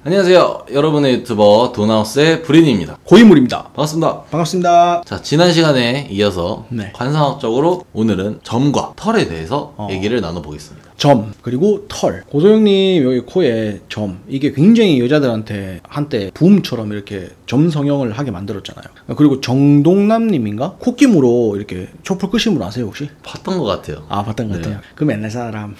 안녕하세요. 여러분의 유튜버 돈하우스의 브린입니다. 고인물입니다. 반갑습니다. 반갑습니다. 자, 지난 시간에 이어서 네. 관상학적으로 오늘은 점과 털에 대해서 얘기를 나눠보겠습니다. 점 그리고 털. 고소영님 여기 코에 점, 이게 굉장히 여자들한테 한때 붐처럼 이렇게 점 성형을 하게 만들었잖아요. 그리고 정동남님인가 코끼무로 이렇게 촛불 끄신 분 아세요 혹시? 봤던 것 같아요. 아 봤던 것 네. 같아요. 그럼 옛날 사람.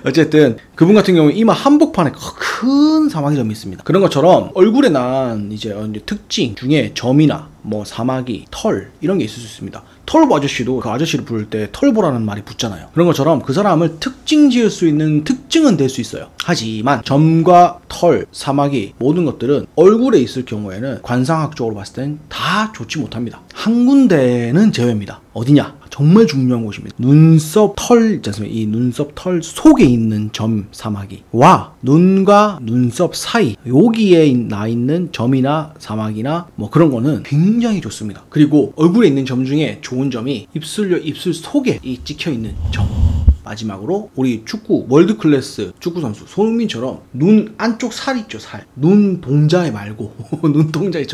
어쨌든 그분 같은 경우 이마 한복판에 큰 사마귀점이 있습니다. 그런 것처럼 얼굴에 난 이제 특징 중에 점이나 뭐 사마귀, 털 이런 게 있을 수 있습니다. 털보 아저씨도 그 아저씨를 부를 때 털보라는 말이 붙잖아요. 그런 것처럼 그 사람을 특징 지을 수 있는 특징은 될 수 있어요. 하지만 점과 털, 사마귀 모든 것들은 얼굴에 있을 경우에는 관상학적으로 봤을 땐 다 좋지 못합니다. 한 군데는 제외입니다. 어디냐? 정말 중요한 곳입니다. 눈썹 털 있지 않습니까? 이 눈썹 털 속에 있는 점 사마귀와 눈과 눈썹 사이 여기에 나 있는 점이나 사마귀나 뭐 그런 거는 굉장히 좋습니다. 그리고 얼굴에 있는 점 중에 좋은 점이 입술 속에 이 찍혀 있는 점. 마지막으로 우리 축구 월드클래스 축구 선수 손흥민처럼 눈 안쪽 살 있죠, 살. 눈 동자에 말고 눈 동자에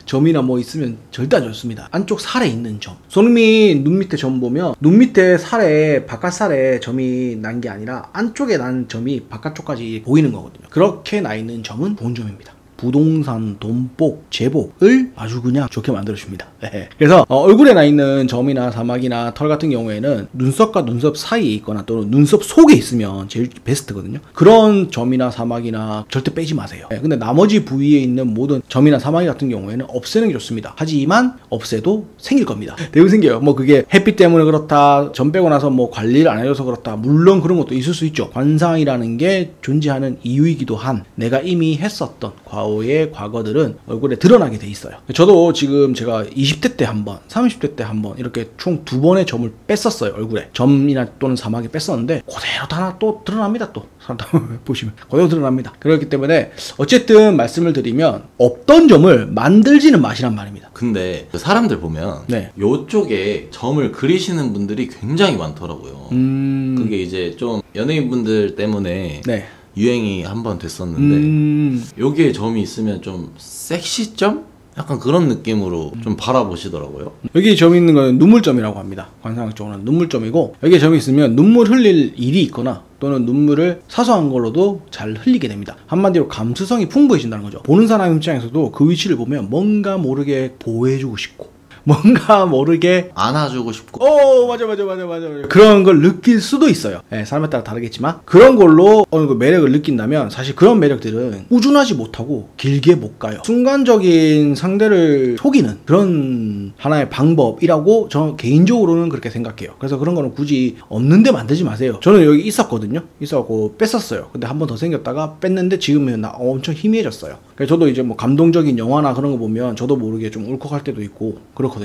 점이나 뭐 있으면 절대 안 좋습니다. 안쪽 살에 있는 점. 손흥민 눈 밑에 점 보면 눈 밑에 살에 바깥 살에 점이 난 게 아니라 안쪽에 난 점이 바깥쪽까지 보이는 거거든요. 그렇게 나 있는 점은 좋은 점입니다. 부동산, 돈복, 제복을 아주 그냥 좋게 만들어줍니다. 네. 그래서 얼굴에 나 있는 점이나 사마귀나 털 같은 경우에는 눈썹과 눈썹 사이에 있거나 또는 눈썹 속에 있으면 제일 베스트거든요. 그런 점이나 사마귀나 절대 빼지 마세요. 네. 근데 나머지 부위에 있는 모든 점이나 사마귀 같은 경우에는 없애는 게 좋습니다. 하지만 없애도 생길 겁니다. 대부분 생겨요. 뭐 그게 햇빛 때문에 그렇다, 점 빼고 나서 뭐 관리를 안 해줘서 그렇다, 물론 그런 것도 있을 수 있죠. 관상이라는 게 존재하는 이유이기도 한 내가 이미 했었던 과거의 과거들은 얼굴에 드러나게 돼 있어요. 저도 지금 제가 20대 때 한 번, 30대 때 한 번 이렇게 총 2번의 점을 뺐었어요. 얼굴에 점이나 또는 사마귀 뺐었는데 그대로 다 또 드러납니다. 또 사람 보시면 그대로 드러납니다. 그렇기 때문에 어쨌든 말씀을 드리면 없던 점을 만들지는 마시란 말입니다. 근데 사람들 보면 네. 요쪽에 점을 그리시는 분들이 굉장히 많더라고요. 그게 이제 좀 연예인분들 때문에 네. 유행이 한번 됐었는데 여기에 점이 있으면 좀 섹시점? 약간 그런 느낌으로 좀 바라보시더라고요. 여기 점이 있는 건 눈물점이라고 합니다. 관상학적으로는 눈물점이고, 여기에 점이 있으면 눈물 흘릴 일이 있거나 또는 눈물을 사소한 걸로도 잘 흘리게 됩니다. 한마디로 감수성이 풍부해진다는 거죠. 보는 사람 입장에서도 그 위치를 보면 뭔가 모르게 보호해주고 싶고 뭔가 모르게 안아주고 싶고 맞아 그런 걸 느낄 수도 있어요. 네, 사람에 따라 다르겠지만 그런 걸로 어느 정도 매력을 느낀다면 사실 그런 매력들은 꾸준하지 못하고 길게 못 가요. 순간적인 상대를 속이는 그런 하나의 방법이라고 저 개인적으로는 그렇게 생각해요. 그래서 그런 거는 굳이 없는데 만들지 마세요. 저는 여기 있었거든요. 있었고 뺐었어요. 근데 한 번 더 생겼다가 뺐는데 지금은 나 엄청 희미해졌어요. 그래서 저도 이제 뭐 감동적인 영화나 그런 거 보면 저도 모르게 좀 울컥할 때도 있고 그렇거든요.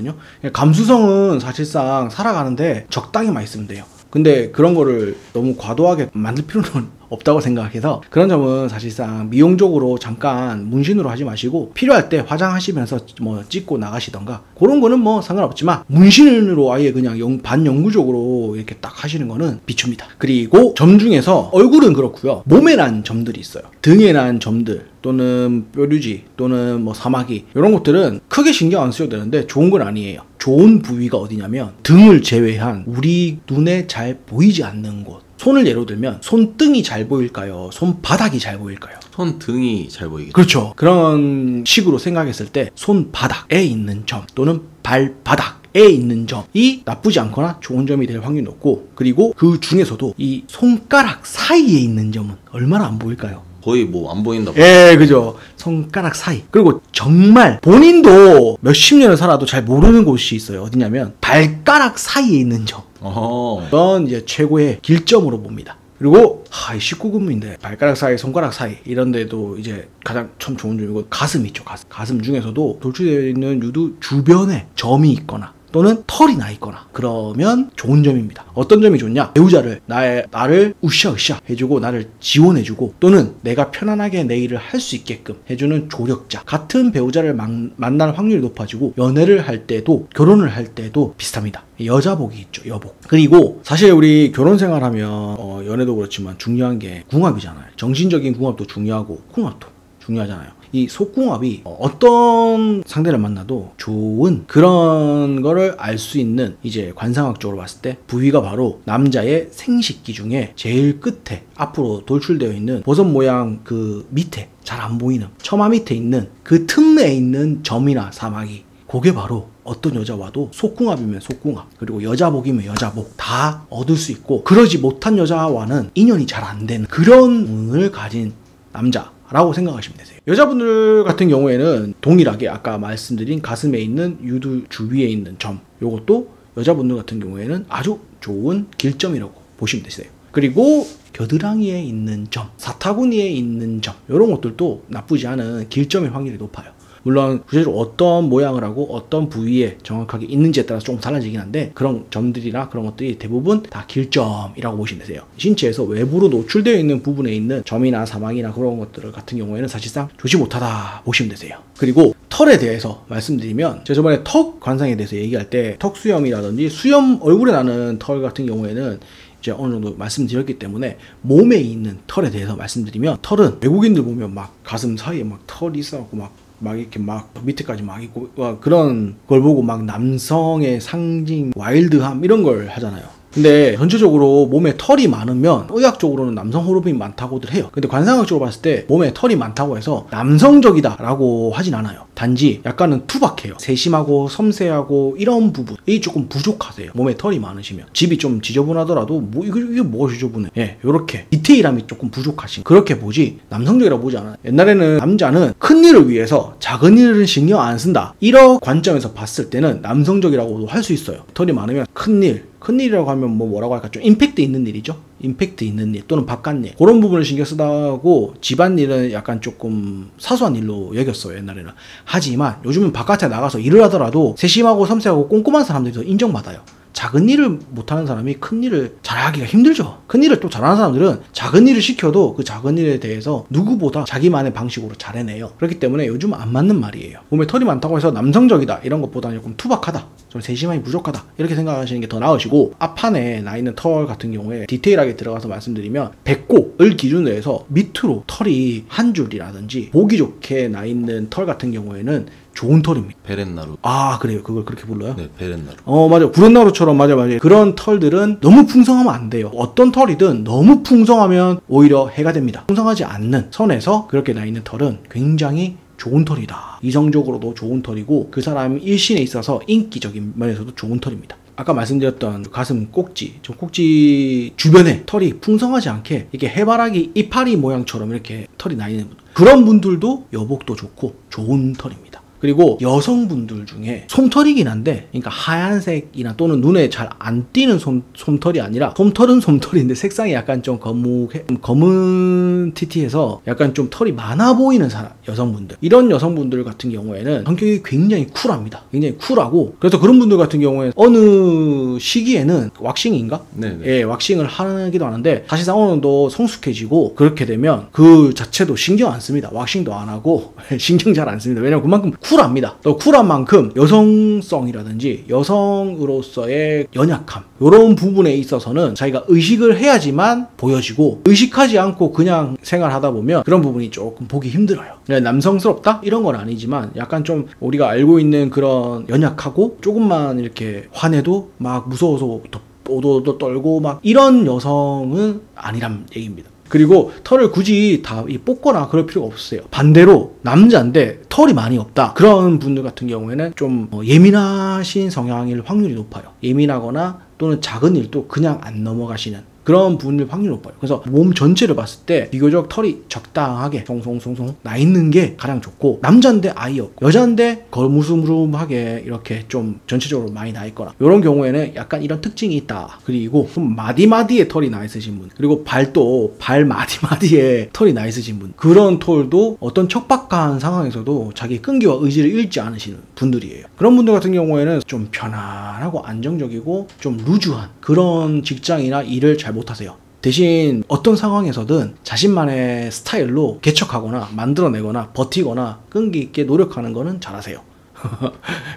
감수성은 사실상 살아가는데 적당히만 있으면 돼요. 근데 그런 거를 너무 과도하게 만들 필요는 없다고 생각해서 그런 점은 사실상 미용적으로 잠깐 문신으로 하지 마시고 필요할 때 화장하시면서 뭐 찍고 나가시던가 그런 거는 뭐 상관없지만 문신으로 아예 그냥 반영구적으로 이렇게 딱 하시는 거는 비춥니다. 그리고 점 중에서 얼굴은 그렇고요. 몸에 난 점들이 있어요. 등에 난 점들 또는 뾰루지 또는 뭐 사마귀 이런 것들은 크게 신경 안 쓰셔도 되는데 좋은 건 아니에요. 좋은 부위가 어디냐면 등을 제외한 우리 눈에 잘 보이지 않는 곳. 손을 예로 들면 손등이 잘 보일까요? 손바닥이 잘 보일까요? 손등이 잘 보이겠죠. 그렇죠. 그런 식으로 생각했을 때 손바닥에 있는 점 또는 발바닥에 있는 점이 나쁘지 않거나 좋은 점이 될 확률이 높고, 그리고 그 중에서도 이 손가락 사이에 있는 점은 얼마나 안 보일까요? 거의 뭐 안 보인다고. 예, 그죠. 손가락 사이. 그리고 정말 본인도 몇십 년을 살아도 잘 모르는 곳이 있어요. 어디냐면 발가락 사이에 있는 점. 그건 이제 최고의 길점으로 봅니다. 그리고 19금인데 발가락 사이, 손가락 사이 이런 데도 이제 가장 참 좋은 점이고, 가슴 있죠. 가슴 중에서도 돌출되어 있는 유두 주변에 점이 있거나 또는 털이 나 있거나 그러면 좋은 점입니다. 어떤 점이 좋냐? 배우자를 나를 으쌰으쌰 해주고 나를 지원해주고 또는 내가 편안하게 내 일을 할 수 있게끔 해주는 조력자. 같은 배우자를 만날 확률이 높아지고 연애를 할 때도 결혼을 할 때도 비슷합니다. 여자복이 있죠. 여복. 그리고 사실 우리 결혼 생활하면 연애도 그렇지만 중요한 게 궁합이잖아요. 정신적인 궁합도 중요하고 궁합도 중요하잖아요. 이 속궁합이 어떤 상대를 만나도 좋은 그런 거를 알 수 있는 이제 관상학적으로 봤을 때 부위가 바로 남자의 생식기 중에 제일 끝에 앞으로 돌출되어 있는 버섯 모양 그 밑에 잘 안 보이는 처마 밑에 있는 그 틈에 있는 점이나 사마귀, 그게 바로 어떤 여자와도 속궁합이면 속궁합, 그리고 여자복이면 여자복 다 얻을 수 있고, 그러지 못한 여자와는 인연이 잘 안 되는 그런 운을 가진 남자라고 생각하시면 되세요. 여자분들 같은 경우에는 동일하게 아까 말씀드린 가슴에 있는 유두 주위에 있는 점, 요것도 여자분들 같은 경우에는 아주 좋은 길점이라고 보시면 되세요. 그리고 겨드랑이에 있는 점, 사타구니에 있는 점, 이런 것들도 나쁘지 않은 길점의 확률이 높아요. 물론 구체적으로 어떤 모양을 하고 어떤 부위에 정확하게 있는지에 따라서 조금 달라지긴 한데, 그런 점들이나 그런 것들이 대부분 다 길점이라고 보시면 되세요. 신체에서 외부로 노출되어 있는 부분에 있는 점이나 사망이나 그런 것들 같은 경우에는 사실상 좋지 못하다 보시면 되세요. 그리고 털에 대해서 말씀드리면, 제가 저번에 턱 관상에 대해서 얘기할 때 턱 수염이라든지 수염, 얼굴에 나는 털 같은 경우에는 이제 어느 정도 말씀드렸기 때문에 몸에 있는 털에 대해서 말씀드리면, 털은 외국인들 보면 막 가슴 사이에 막 털이 있어갖고 막 이렇게 막 밑에까지 막 있고 그런 걸 보고 막 남성의 상징, 와일드함 이런 걸 하잖아요. 근데 전체적으로 몸에 털이 많으면 의학적으로는 남성 호르몬이 많다고들 해요. 근데 관상학적으로 봤을 때 몸에 털이 많다고 해서 남성적이다 라고 하진 않아요. 단지 약간은 투박해요. 세심하고 섬세하고 이런 부분이 조금 부족하세요. 몸에 털이 많으시면. 집이 좀 지저분하더라도 이게 뭐가 지저분해. 예, 요렇게 디테일함이 조금 부족하신, 그렇게 보지 남성적이라고 보지 않아요. 옛날에는 남자는 큰 일을 위해서 작은 일은 신경 안 쓴다, 이런 관점에서 봤을 때는 남성적이라고도 할 수 있어요. 털이 많으면 큰일이라고 하면 뭐라고 할까, 좀 임팩트 있는 일이죠. 임팩트 있는 일 또는 바깥일, 그런 부분을 신경 쓰다고 집안일은 약간 조금 사소한 일로 여겼어요, 옛날에는. 하지만 요즘은 바깥에 나가서 일을 하더라도 세심하고 섬세하고 꼼꼼한 사람들이 더 인정받아요. 작은 일을 못하는 사람이 큰 일을 잘하기가 힘들죠. 큰 일을 또 잘하는 사람들은 작은 일을 시켜도 그 작은 일에 대해서 누구보다 자기만의 방식으로 잘해내요. 그렇기 때문에 요즘 안 맞는 말이에요. 몸에 털이 많다고 해서 남성적이다 이런 것보다는 조금 투박하다, 좀 세심함이 부족하다, 이렇게 생각하시는 게 더 나으시고, 앞판에 나 있는 털 같은 경우에 디테일하게 들어가서 말씀드리면, 배꼽을 기준으로 해서 밑으로 털이 한 줄이라든지 보기 좋게 나 있는 털 같은 경우에는 좋은 털입니다. 베렌나루. 아, 그래요? 그걸 그렇게 불러요? 네, 베렌나루. 맞아요. 구렛나루처럼, 맞아요. 그런 털들은 너무 풍성하면 안 돼요. 어떤 털이든 너무 풍성하면 오히려 해가 됩니다. 풍성하지 않는 선에서 그렇게 나 있는 털은 굉장히 좋은 털이다. 이성적으로도 좋은 털이고, 그 사람 일신에 있어서 인기적인 면에서도 좋은 털입니다. 아까 말씀드렸던 가슴 꼭지, 저 꼭지 주변에 털이 풍성하지 않게 이렇게 해바라기 이파리 모양처럼 이렇게 털이 나 있는 분들, 그런 분들도 여복도 좋고 좋은 털입니다. 그리고 여성분들 중에 솜털이긴 한데, 그러니까 하얀색이나 또는 눈에 잘 안 띄는 솜털이 아니라, 솜털은 솜털인데 색상이 약간 좀 검은 티티해서 약간 좀 털이 많아 보이는 사람, 여성분들, 이런 여성분들 같은 경우에는 성격이 굉장히 쿨합니다. 굉장히 쿨하고, 그래서 그런 분들 같은 경우에 어느 시기에는 왁싱인가? 네네. 예, 왁싱을 하기도 하는데, 사실상 어느 정도 성숙해지고 그렇게 되면 그 자체도 신경 안 씁니다. 왁싱도 안 하고 신경 잘 안 씁니다. 왜냐면 그만큼 쿨합니다. 또 쿨한 만큼 여성성이라든지 여성으로서의 연약함, 이런 부분에 있어서는 자기가 의식을 해야지만 보여지고, 의식하지 않고 그냥 생활하다 보면 그런 부분이 조금 보기 힘들어요. 남성스럽다? 이런 건 아니지만 약간 좀 우리가 알고 있는 그런 연약하고, 조금만 이렇게 화내도 막 무서워서 오도오도 떨고 막 이런 여성은 아니란 얘기입니다. 그리고 털을 굳이 다 뽑거나 그럴 필요가 없어요. 반대로 남자인데 털이 많이 없다, 그런 분들 같은 경우에는 좀 예민하신 성향일 확률이 높아요. 예민하거나 또는 작은 일도 그냥 안 넘어가시는 그런 분일 확률이 높아요. 그래서 몸 전체를 봤을 때 비교적 털이 적당하게 송송송송 나 있는 게 가장 좋고, 남자인데 아예 없고 여자인데 거무스름하게 이렇게 좀 전체적으로 많이 나 있거나 이런 경우에는 약간 이런 특징이 있다. 그리고 좀 마디마디에 털이 나 있으신 분, 그리고 발도 발 마디마디에 털이 나 있으신 분, 그런 털도 어떤 척박한 상황에서도 자기 끈기와 의지를 잃지 않으시는 분들이에요. 그런 분들 같은 경우에는 좀 편안하고 안정적이고 좀 루즈한 그런 직장이나 일을 잘 못하세요. 대신 어떤 상황에서든 자신만의 스타일로 개척하거나 만들어내거나 버티거나 끈기 있게 노력하는 거는 잘하세요.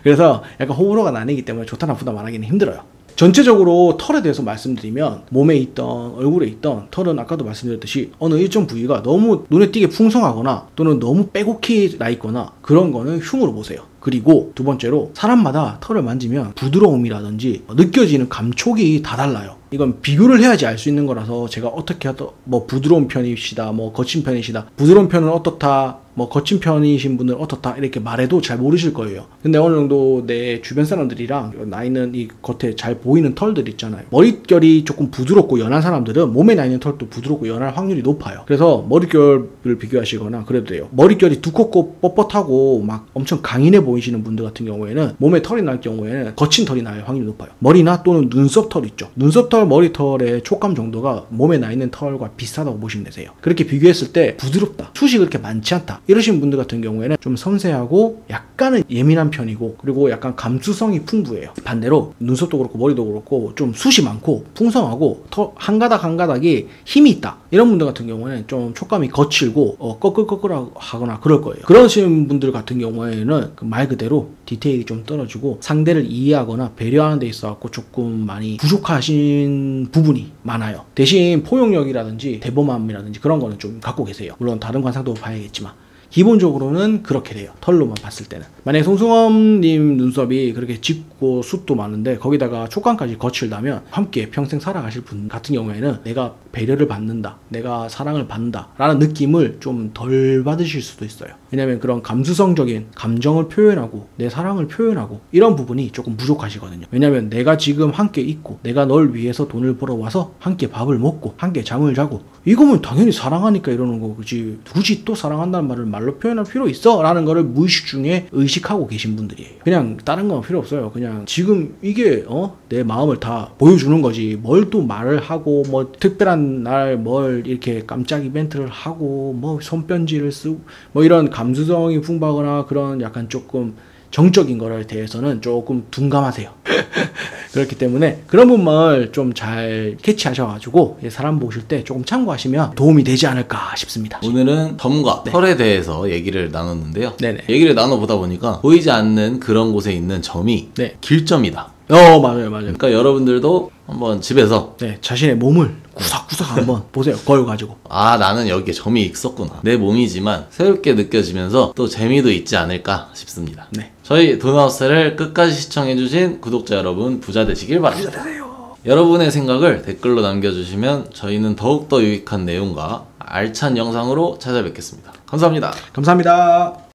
그래서 약간 호불호가 나뉘기 때문에 좋다 나쁘다 말하기는 힘들어요. 전체적으로 털에 대해서 말씀드리면, 몸에 있던 얼굴에 있던 털은 아까도 말씀드렸듯이 어느 일정 부위가 너무 눈에 띄게 풍성하거나 또는 너무 빼곡히 나 있거나 그런 거는 흉으로 보세요. 그리고 두 번째로, 사람마다 털을 만지면 부드러움이라든지 느껴지는 감촉이 다 달라요. 이건 비교를 해야지 알 수 있는 거라서 제가 어떻게 하더 뭐 부드러운 편이시다, 뭐 거친 편이시다, 부드러운 편은 어떻다, 뭐 거친 편이신 분은 어떻다 이렇게 말해도 잘 모르실 거예요. 근데 어느 정도 내 주변 사람들이랑 나 있는 이 겉에 잘 보이는 털들 있잖아요. 머릿결이 조금 부드럽고 연한 사람들은 몸에 나 있는 털도 부드럽고 연할 확률이 높아요. 그래서 머릿결을 비교하시거나 그래도 돼요. 머릿결이 두껍고 뻣뻣하고 막 엄청 강인해 보이시는 분들 같은 경우에는, 몸에 털이 날 경우에는 거친 털이 날 확률이 높아요. 머리나 또는 눈썹 털 있죠. 눈썹 털, 머리털의 촉감 정도가 몸에 나 있는 털과 비슷하다고 보시면 되세요. 그렇게 비교했을 때 부드럽다, 숱이 그렇게 많지 않다 이러신 분들 같은 경우에는 좀 섬세하고 약간은 예민한 편이고, 그리고 약간 감수성이 풍부해요. 반대로 눈썹도 그렇고 머리도 그렇고 좀 숱이 많고 풍성하고 털 한 가닥 한 가닥이 힘이 있다 이런 분들 같은 경우에는 좀 촉감이 거칠고 꺼끌꺼끌하거나 그럴 거예요. 그러신 분들 같은 경우에는 말 그대로 디테일이 좀 떨어지고 상대를 이해하거나 배려하는 데 있어 갖고 조금 많이 부족하신 부분이 많아요. 대신 포용력이라든지 대범함이라든지 그런 거는 좀 갖고 계세요. 물론 다른 관상도 봐야겠지만 기본적으로는 그렇게 돼요. 털로만 봤을 때는. 만약에 송승헌님 눈썹이 그렇게 짙고 숱도 많은데 거기다가 촉감까지 거칠다면 함께 평생 살아가실 분 같은 경우에는 내가 배려를 받는다, 내가 사랑을 받는다 라는 느낌을 좀 덜 받으실 수도 있어요. 왜냐면 그런 감수성적인 감정을 표현하고 내 사랑을 표현하고 이런 부분이 조금 부족하시거든요. 왜냐면 내가 지금 함께 있고 내가 널 위해서 돈을 벌어와서 함께 밥을 먹고 함께 잠을 자고, 이거면 당연히 사랑하니까 이러는 거지, 굳이 또 사랑한다는 말을 말로 표현할 필요 있어? 라는 거를 무의식 중에 의식하고 계신 분들이에요. 그냥 다른 건 필요 없어요. 그냥 지금 이게 내 마음을 다 보여주는 거지, 뭘 또 말을 하고 뭐 특별한 날 뭘 이렇게 깜짝 이벤트를 하고 뭐 손편지를 쓰고 뭐 이런 감수성이 풍부하거나 그런 약간 조금 정적인 거에 대해서는 조금 둔감하세요. 그렇기 때문에 그런 부분을 좀 잘 캐치하셔가지고 사람 보실 때 조금 참고하시면 도움이 되지 않을까 싶습니다. 오늘은 덤과 털에 대해서 얘기를 나눴는데요. 네네. 얘기를 나눠보다 보니까 보이지 않는 그런 곳에 있는 점이 길점이다. 맞아요. 그러니까 여러분들도 한번 집에서 자신의 몸을 구석구석 한번 보세요. 거울 가지고. 아, 나는 여기에 점이 있었구나. 내 몸이지만 새롭게 느껴지면서 또 재미도 있지 않을까 싶습니다. 저희 돈하우스를 끝까지 시청해주신 구독자 여러분, 부자 되시길 바랍니다. 부자 되세요. 여러분의 생각을 댓글로 남겨주시면 저희는 더욱더 유익한 내용과 알찬 영상으로 찾아뵙겠습니다. 감사합니다. 감사합니다.